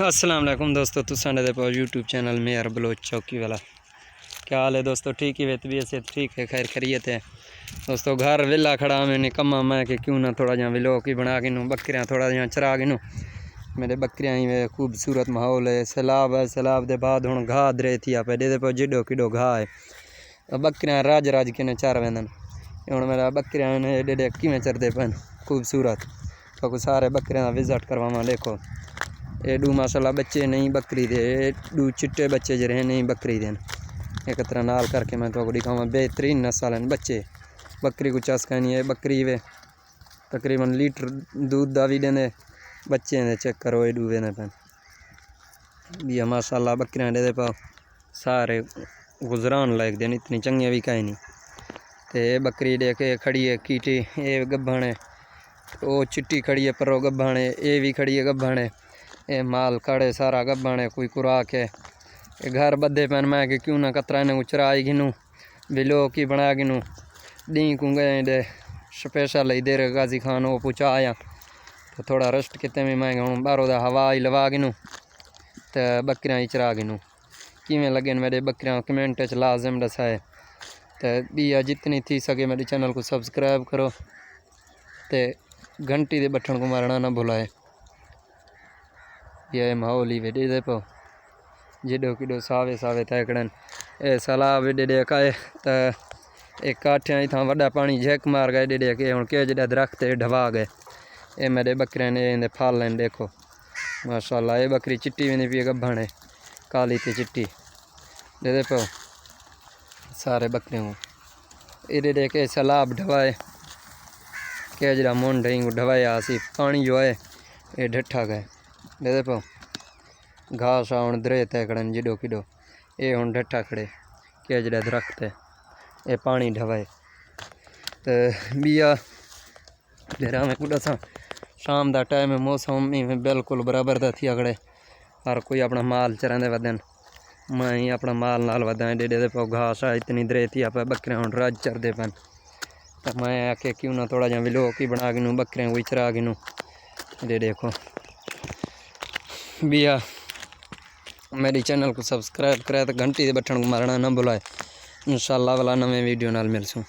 السلام علیکم دوستو، تساں پاؤ یوٹیوب چینل میں بلوچ چوکی والا. کیا حال ہے دوستو؟ ٹھیک ہی ہے؟ طبیعت سے ٹھیک ہے؟ خیر خیریت ہے دوستو؟ گھر ویلا کھڑا میں نکما میں کہ کیوں نہ تھوڑا جہاں ویلوگ ہی بنا کے بکریاں تھوڑا جہاں چرا کے میرے بکریاں ہی خوبصورت ماحول ہے. سیلاب ہے، سیلاب دے بعد ہوں گاہ درے تھی آپ دے پاؤ جڈو کڈو گاہ ہے. بکریاں راج راج کے چار ویندن. ہوں میرا بکریاں نے ایڈے کیویں چرتے پن خوبصورت. تو سارے بکریاں کا وزٹ کرواواں. دیکھو ایڈو ماشاءاللہ بچے نہیں بکری دے، ایڈو چٹے بچے جڑے نہیں بکری دین. ایک طرح نال کر کے میں تو دکھاواں. بہترین نسل ہیں بچے. بکری کو چسکا نہیں ہے. بکری وے تقریباً لیٹر دودھ دا بھی دیندے. بچے نے چیک کرو ایڈو ویندے پن بھی ماشاءاللہ. بکریاں دے پاؤ سارے گزران لائق دین، اتنی چنگیاں بھی کہیں نہیں. تے بکری دے کے کھڑی ہے کیٹی، اے گبھن ہے. او چٹی کھڑی ہے پرو گبھن ہے. اے بھی کھڑی ہے گبھن ہے. اے مال کھڑے سارا گبھن ہے. کوئی خوراک ہے. اے گھر بدے پین میں کہ کیوں نہ کترا نے چرائی گنوں ویلو کی بنا گنوں دین کو گئے دے سپیشل ہی دیر غازی خان وہ پوچھا آیا تو تھوڑا ریسٹ کتے میں ہوں باہروں دا ہوا ہی لوا گنوں تے بکریاں ہی چرا گنوں. کیویں لگے میرے بکریاں کمنٹ وچ لازم دسائے. تے بیا جتنی تھی سکے میرے چینل کو سبسکرائب کرو تے گھنٹی دے بٹن کو مارنا نہ بھلائے. یہ ماحول ہی ویڈے دے پاؤ جڈو کڈو ساوے ساوے تیکڑن. اے سیلاب ایڈے ڈے کائے تے ایک کاٹھیاں ہی تھاں وڈا پانی جھک مار گئے ڈے کہ ہن کہ جڑا درخت ڈھوا گئے. اے میرے بکرے نے اندے پھال لین. دیکھو ماشاءاللہ. اے بکری چٹی وینی پی گبھن ہے کالی تے چٹی دے پاؤ سارے بکرے ہوں. ایڈے ڈے کہ سیلاب ڈھوائے کہ جڑا مونڈ ہی ڈھوایا سی پانی جو ہے اے ڈٹھا گئے. دے پاؤ گھاس آن درے تیکڑن جڈو کڈو. اے ہن ڈٹھا کھڑے کہ جڑا درخت ہے اے پانی ڈھوائے. تے بیا ڈیرا میں کڈا سا شام دا ٹائم موسم بالکل برابر دا تھی اگڑے. ہر کوئی اپنا مال چراندے ودن. میں ہی اپنا مال نال وداں. ڈے دے پاؤ گھاس اتنی درے تھی آپ بکریاں ہن راج چر دے پن. تو میں آکھے کیوں نہ تھوڑا جہاں ویلو کی بنا گنوں بکریاں کوئی چرا گنوں. دے دیکھو بیا میری چینل کو سبسکرائب کرے تو گھنٹی دے بٹن کو مارنا نہ بھلائے. انشاءاللہ والا نویں ویڈیو نال ملسوں.